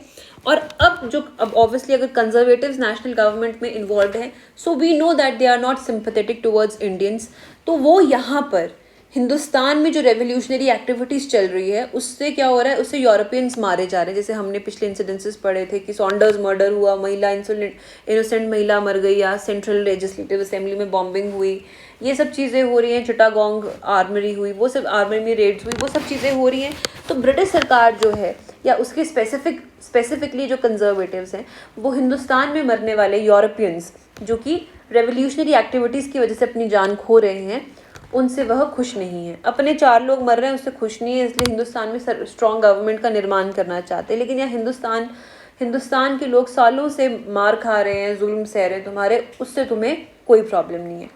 और अब ऑब्वियसली अगर कंजर्वेटिव्स नेशनल गवर्नमेंट में इन्वॉल्व हैं, so we know that they are not sympathetic towards Indians. तो वो यहाँ पर हिंदुस्तान में जो रेवोल्यूशनरी एक्टिविटीज़ चल रही है उससे क्या हो रहा है, उससे यूरोपियंस मारे जा रहे हैं. जैसे हमने पिछले इंसिडेंसेस पढ़े थे कि सॉन्डर्स मर्डर हुआ, महिला इनोसेंट महिला मर गई, या सेंट्रल लेजिस्लेटिव असेंबली में बॉम्बिंग हुई, ये सब चीज़ें हो रही हैं. चिटागोंग आर्मरी हुई, वो सब आर्मरी में रेड्स हुई, वो सब चीज़ें हो रही हैं. तो ब्रिटिश सरकार जो है या उसके स्पेसिफिकली जो कंजर्वेटिव्स हैं वो हिंदुस्तान में मरने वाले यूरोपियंस जो कि रेवोल्यूशनरी एक्टिविटीज़ की वजह से अपनी जान खो रहे हैं, उनसे वह खुश नहीं है. अपने 4 लोग मर रहे हैं उससे खुश नहीं है, इसलिए हिंदुस्तान में स्ट्रॉन्ग गवर्नमेंट का निर्माण करना चाहते हैं. लेकिन यहाँ हिंदुस्तान के लोग सालों से मार खा रहे हैं, जुल्म सह रहे हैं तुम्हारे, उससे तुम्हें कोई प्रॉब्लम नहीं है.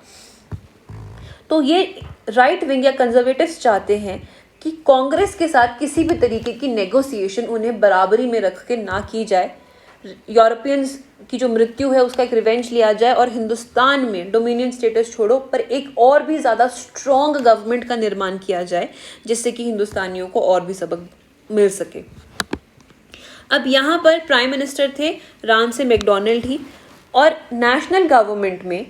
तो ये राइट विंग या कंजर्वेटिव्स चाहते हैं कि कांग्रेस के साथ किसी भी तरीके की नेगोशिएशन उन्हें बराबरी में रख के ना की जाए, यूरोपियंस की जो मृत्यु है उसका एक रिवेंज लिया जाए और हिंदुस्तान में डोमिनियन स्टेटस छोड़ो पर एक और भी ज़्यादा स्ट्रॉन्ग गवर्नमेंट का निर्माण किया जाए जिससे कि हिंदुस्तानियों को और भी सबक मिल सके. अब यहाँ पर प्राइम मिनिस्टर थे रामसे मैकडोनाल्ड ही और नेशनल गवर्नमेंट में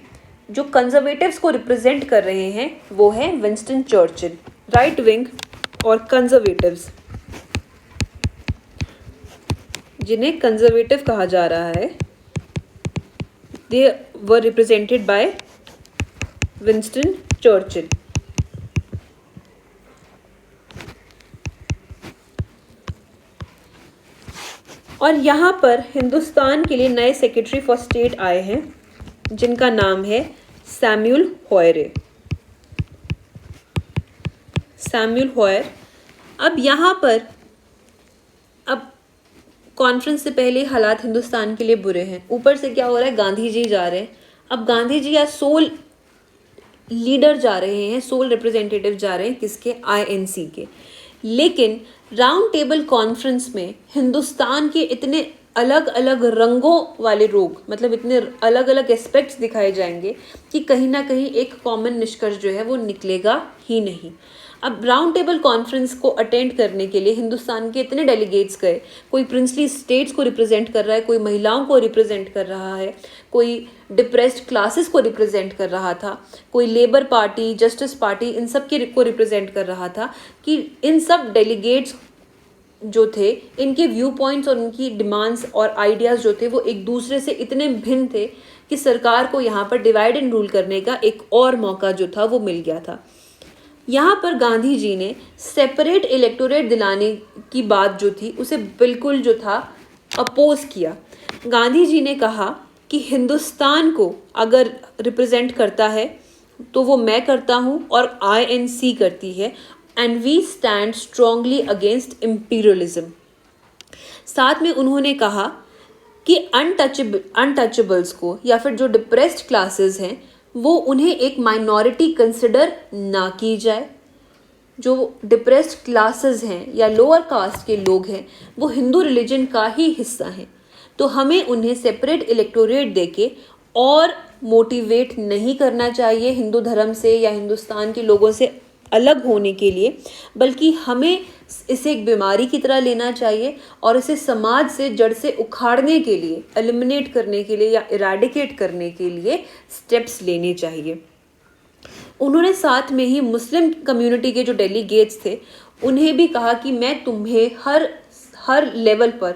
जो कंजर्वेटिव्स को रिप्रेजेंट कर रहे हैं वो है विंस्टन चर्चिल. राइट विंग और कंजर्वेटिव्स, जिन्हें कंजर्वेटिव कहा जा रहा है, दे वर रिप्रेजेंटेड बाय विंस्टन चर्चिल. और यहाँ पर हिंदुस्तान के लिए नए सेक्रेटरी फॉर स्टेट आए हैं जिनका नाम है सैमुअल हॉयरे। सैमुअल हॉयर। अब यहाँ पर अब कॉन्फ्रेंस से पहले हालात हिंदुस्तान के लिए बुरे हैं, ऊपर से क्या हो रहा है, गांधी जी जा रहे हैं। अब गांधी जी या सोल लीडर जा रहे हैं, सोल रिप्रेजेंटेटिव जा रहे हैं किसके, आईएनसी के। लेकिन राउंड टेबल कॉन्फ्रेंस में हिंदुस्तान के इतने अलग अलग रंगों वाले लोग, मतलब इतने अलग अलग एस्पेक्ट्स दिखाए जाएंगे कि कहीं ना कहीं एक कॉमन निष्कर्ष जो है वो निकलेगा ही नहीं। अब राउंड टेबल कॉन्फ्रेंस को अटेंड करने के लिए हिंदुस्तान के इतने डेलीगेट्स गए, कोई प्रिंसली स्टेट्स को रिप्रेजेंट कर रहा है, कोई महिलाओं को रिप्रेजेंट कर रहा है, कोई डिप्रेस्ड क्लासेस को रिप्रेजेंट कर रहा था, कोई लेबर पार्टी, जस्टिस पार्टी, इन सब के को रिप्रेजेंट कर रहा था। कि इन सब डेलीगेट्स जो थे, इनके व्यू पॉइंट्स और उनकी डिमांड्स और आइडियाज़ जो थे वो एक दूसरे से इतने भिन्न थे कि सरकार को यहाँ पर डिवाइड एंड रूल करने का एक और मौका जो था वो मिल गया था। यहाँ पर गांधी जी ने सेपरेट इलेक्टोरेट दिलाने की बात जो थी उसे बिल्कुल जो था अपोज किया। गांधी जी ने कहा कि हिंदुस्तान को अगर रिप्रेजेंट करता है तो वो मैं करता हूँ और आईएनसी करती है, and we stand strongly against imperialism. साथ में उन्होंने कहा कि अनटचेबल्स को या फिर जो डिप्रेस्ड क्लासेस हैं वो उन्हें एक माइनॉरिटी कंसिडर ना की जाए। जो डिप्रेस्ड क्लासेस हैं या लोअर कास्ट के लोग हैं वो हिंदू रिलीजन का ही हिस्सा हैं, तो हमें उन्हें सेपरेट इलेक्टोरेट देके और मोटिवेट नहीं करना चाहिए हिंदू धर्म से या हिंदुस्तान के लोगों से अलग होने के लिए, बल्कि हमें इसे एक बीमारी की तरह लेना चाहिए और इसे समाज से जड़ से उखाड़ने के लिए, एलिमिनेट करने के लिए या इरेडिकेट करने के लिए स्टेप्स लेने चाहिए। उन्होंने साथ में ही मुस्लिम कम्युनिटी के जो डेलीगेट्स थे उन्हें भी कहा कि मैं तुम्हें हर लेवल पर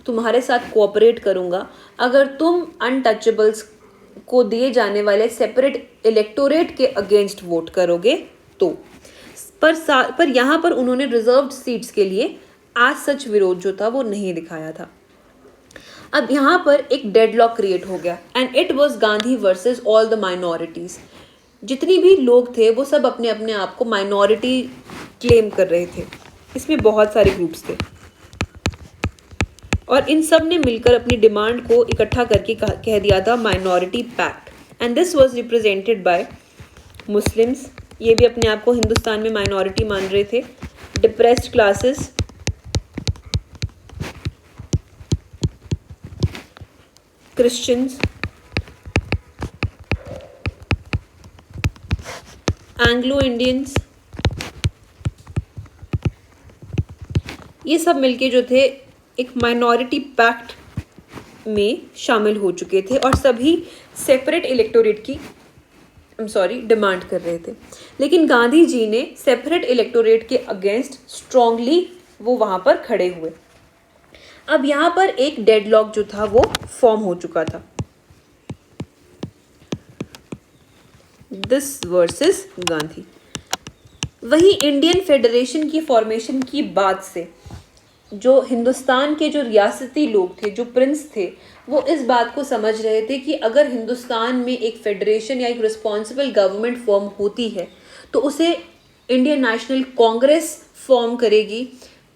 तुम्हारे साथ कोऑपरेट करूंगा अगर तुम अनटचेबल्स को दिए जाने वाले सेपरेट इलेक्टोरेट के अगेंस्ट वोट करोगे तो। पर यहाँ पर उन्होंने रिजर्व्ड सीट्स के लिए आज सच विरोध जो था वो नहीं दिखाया था। अब यहाँ पर एक डेडलॉक क्रिएट हो गया, and it was Gandhi versus all the minorities. जितनी भी लोग थे वो सब अपने अपने आप को माइनॉरिटी क्लेम कर रहे थे। इसमें बहुत सारे ग्रुप्स थे और इन सब ने मिलकर अपनी डिमांड को इकट्ठा करके कह दिया था minority pact, and this was represented by Muslims, ये भी अपने आप को हिंदुस्तान में माइनॉरिटी मान रहे थे, depressed classes, Christians, Anglo Indians, ये सब मिलके जो थे एक माइनॉरिटी पैक्ट में शामिल हो चुके थे और सभी सेपरेट इलेक्टोरेट की डिमांड कर रहे थे। लेकिन गांधी जी ने सेपरेट इलेक्टोरेट के अगेंस्ट स्ट्रांगली वो वहां पर खड़े हुए। अब यहाँ पर एक डेडलॉक जो था वो फॉर्म हो चुका था, दिस वर्सेस गांधी। वही इंडियन फेडरेशन की फॉर्मेशन की बात से जो हिंदुस्तान के जो रियासती लोग थे, जो प्रिंस थे, वो इस बात को समझ रहे थे कि अगर हिंदुस्तान में एक फेडरेशन या एक रिस्पॉन्सिबल गवर्नमेंट फॉर्म होती है तो उसे इंडियन नेशनल कांग्रेस फॉर्म करेगी,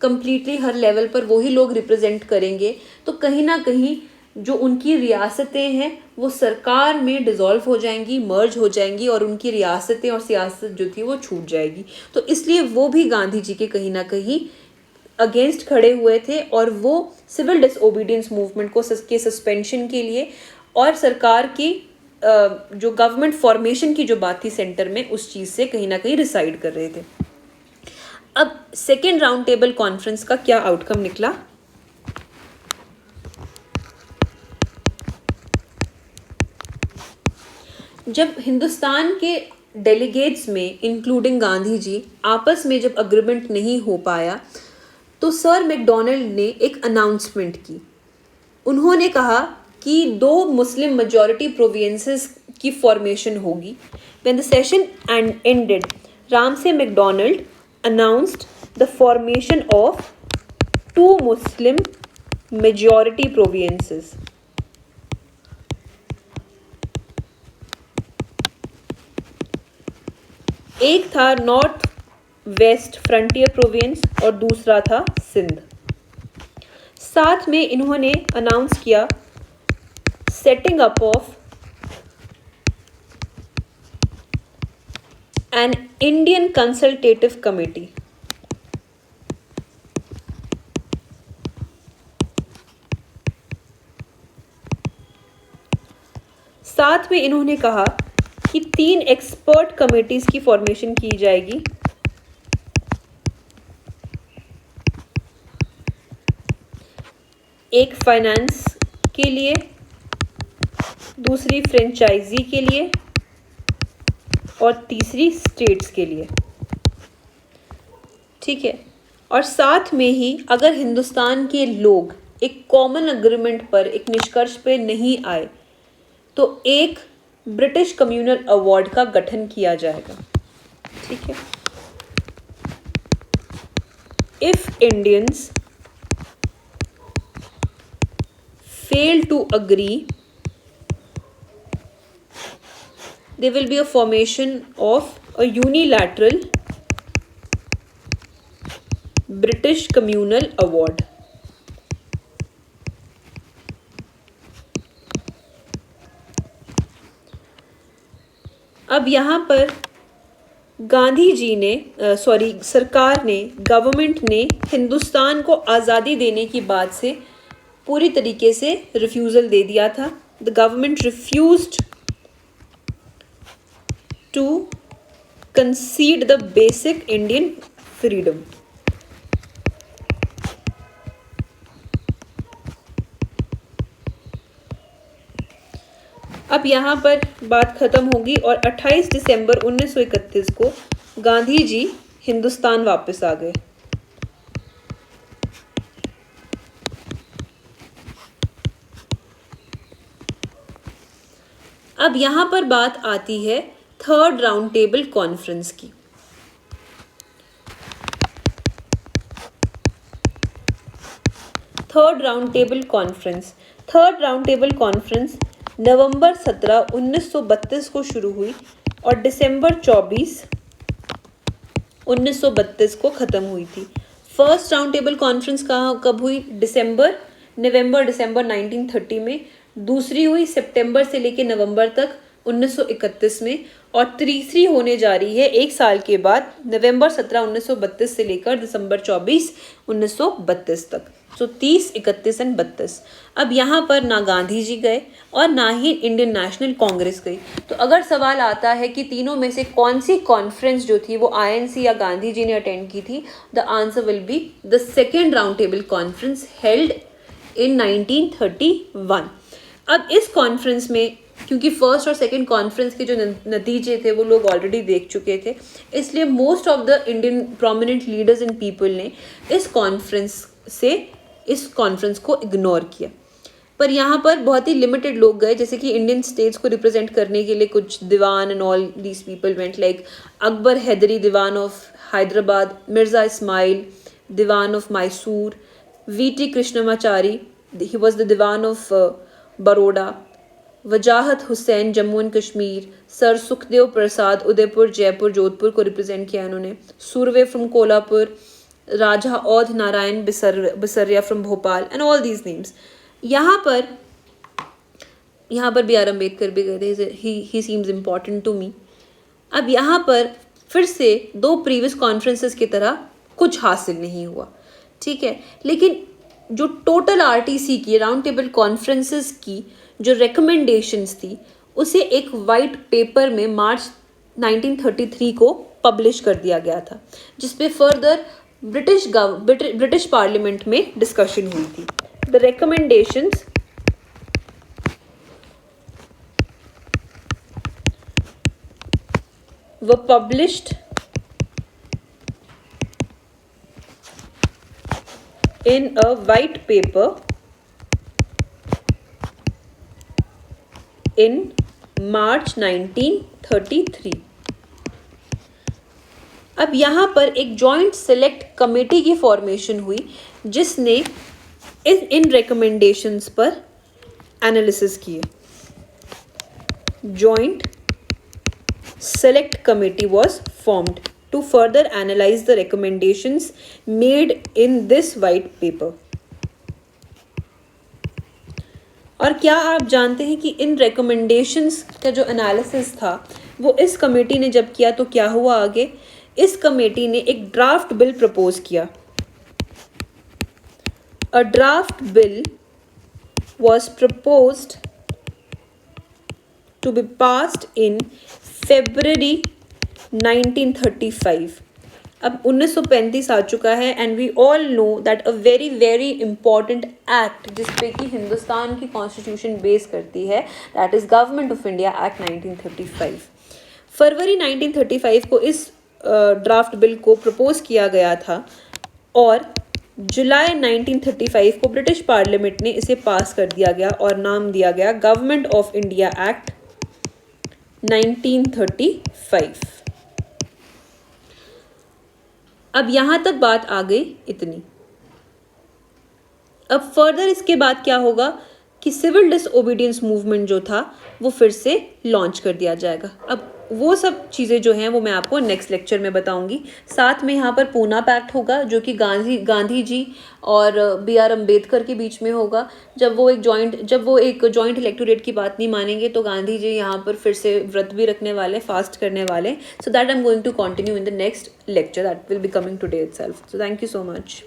कंप्लीटली हर लेवल पर वही लोग रिप्रेजेंट करेंगे, तो कहीं ना कहीं जो उनकी रियासतें हैं वो सरकार में डिज़ोल्व हो जाएंगी, मर्ज हो जाएंगी और उनकी रियासतें और सियासत जो थी वो छूट जाएगी। तो इसलिए वो भी गांधी जी के कहीं ना कहीं अगेंस्ट खड़े हुए थे और वो सिविल डिसओबीडियंस मूवमेंट को के सस्पेंशन के लिए और सरकार की जो गवर्नमेंट फॉर्मेशन की जो बात थी सेंटर में, उस चीज़ से कहीं ना कहीं रिसाइड कर रहे थे। अब सेकेंड राउंड टेबल कॉन्फ्रेंस का क्या आउटकम निकला? जब हिंदुस्तान के डेलीगेट्स में इंक्लूडिंग गांधी जी आपस में जब अग्रीमेंट नहीं हो पाया तो सर मैकडॉनल्ड ने एक अनाउंसमेंट की। उन्होंने कहा कि 2 मुस्लिम मेजॉरिटी प्रोविंसेस की फॉर्मेशन होगी। When the session ended, Ramsay MacDonald announced the formation of 2 Muslim majority provinces. एक था नॉर्थ वेस्ट फ्रंटियर प्रोविंस और दूसरा था सिंध। साथ में इन्होंने अनाउंस किया setting up of an Indian consultative committee. साथ में इन्होंने कहा कि 3 एक्सपर्ट कमेटीज की फॉर्मेशन की जाएगी। एक फाइनेंस के लिए, दूसरी फ्रेंचाइजी के लिए और तीसरी स्टेट्स के लिए। ठीक है। और साथ में ही अगर हिंदुस्तान के लोग एक कॉमन अग्रीमेंट पर, एक निष्कर्ष पे नहीं आए तो एक ब्रिटिश कम्युनल अवार्ड का गठन किया जाएगा। ठीक है। If Indians fail to agree, there will be a formation of a unilateral British Communal Award. अब यहाँ पर गांधी जी ने सरकार ने, गवर्नमेंट ने हिंदुस्तान को आज़ादी देने की बात से पूरी तरीके से रिफ्यूज़ल दे दिया था। The government refused to concede the basic Indian freedom. अब यहाँ पर बात खत्म होगी और 28 दिसंबर 1931 को गांधी जी हिंदुस्तान वापस आ गए। अब यहाँ पर बात आती है थर्ड राउंड टेबल कॉन्फ्रेंस की। थर्ड राउंड टेबल कॉन्फ्रेंस नवंबर 17, 1932 को शुरू हुई और दिसंबर 24, 1932 को ख़त्म हुई थी। फर्स्ट राउंड टेबल कॉन्फ्रेंस कब हुई? नवंबर दिसंबर 1930 में। दूसरी हुई सितंबर से लेकर नवंबर तक 1931 में। और तीसरी होने जा रही है 1 साल के बाद, नवंबर 17, 1932 से लेकर दिसंबर 24, 1932 तक। सो 30, 31 एंड 32। अब यहाँ पर ना गांधी जी गए और ना ही इंडियन नेशनल कांग्रेस गई। तो अगर सवाल आता है कि तीनों में से कौन सी कॉन्फ्रेंस जो थी वो आईएनसी या गांधी जी ने अटेंड की थी, the answer will be the second round table conference held in 1931। अब इस कॉन्फ्रेंस में, क्योंकि फर्स्ट और सेकंड कॉन्फ्रेंस के जो नतीजे थे वो लोग ऑलरेडी देख चुके थे, इसलिए most of the Indian prominent leaders and people ने इस कॉन्फ्रेंस को इग्नोर किया। पर यहाँ पर बहुत ही लिमिटेड लोग गए, जैसे कि इंडियन स्टेट्स को रिप्रेजेंट करने के लिए कुछ Dewan and all these people went, like Akbar Hydari Dewan of Hyderabad, Mirza Ismail Dewan of Mysore, V T Krishnamachari, he was the Dewan of Baroda, Wajahat Hussain Jammu and Kashmir, sir Sukhdev Prasad Udaipur, Jaipur, Jodhpur को रिप्रेजेंट किया इन्होंने, Surve from Kolhapur, Raja Aundh Narayan Bisaria from Bhopal and all these names. यहाँ पर बी आर अम्बेडकर भी गए थे, ही सीम्स इम्पॉर्टेंट टू मी। अब यहाँ पर फिर से 2 प्रीवियस कॉन्फ्रेंसेस की तरह कुछ हासिल नहीं हुआ। ठीक है। लेकिन जो टोटल आरटीसी की, राउंड टेबल कॉन्फ्रेंसेस की जो रिकमेंडेशंस थी, उसे एक वाइट पेपर में मार्च 1933 को पब्लिश कर दिया गया था, जिसपे फर्दर ब्रिटिश पार्लियामेंट में डिस्कशन हुई थी। The recommendations were published in a white paper in March 1933। अब यहाँ पर एक जॉइंट सेलेक्ट कमेटी की फॉर्मेशन हुई, जिसने इन रिकमेंडेशंस पर एनालिसिस किए. Joint select committee was formed to further analyze the recommendations made in this white paper. और क्या आप जानते हैं कि इन recommendations का जो analysis था वो इस कमेटी ने जब किया तो क्या हुआ आगे? इस कमेटी ने एक ड्राफ्ट बिल प्रपोज किया. A draft bill was proposed to be passed in February 1935. अब 1935 आ चुका है and we all know that a very very important act जिस पे कि हिंदुस्तान की कॉन्स्टिट्यूशन बेस करती है that is government of India act 1935. फरवरी 1935 को इस ड्राफ्ट बिल को प्रपोज किया गया था और जुलाई 1935 को ब्रिटिश पार्लियामेंट ने इसे पास कर दिया गया और नाम दिया गया गवर्नमेंट ऑफ इंडिया एक्ट 1935. अब यहां तक बात आ गई इतनी. अब फर्दर इसके बाद क्या होगा कि सिविल डिसओबीडियंस मूवमेंट जो था वो फिर से लॉन्च कर दिया जाएगा. अब वो सब चीज़ें जो हैं वो मैं आपको नेक्स्ट लेक्चर में बताऊंगी. साथ में यहाँ पर पूना पैक्ट होगा जो कि गांधी जी और B.R. अम्बेडकर के बीच में होगा. जब वो एक जॉइंट इलेक्टोरेट की बात नहीं मानेंगे तो गांधी जी यहाँ पर फिर से व्रत भी रखने वाले, फास्ट करने वाले. So that I am going to continue in the next lecture that will be coming today itself. So thank you so much.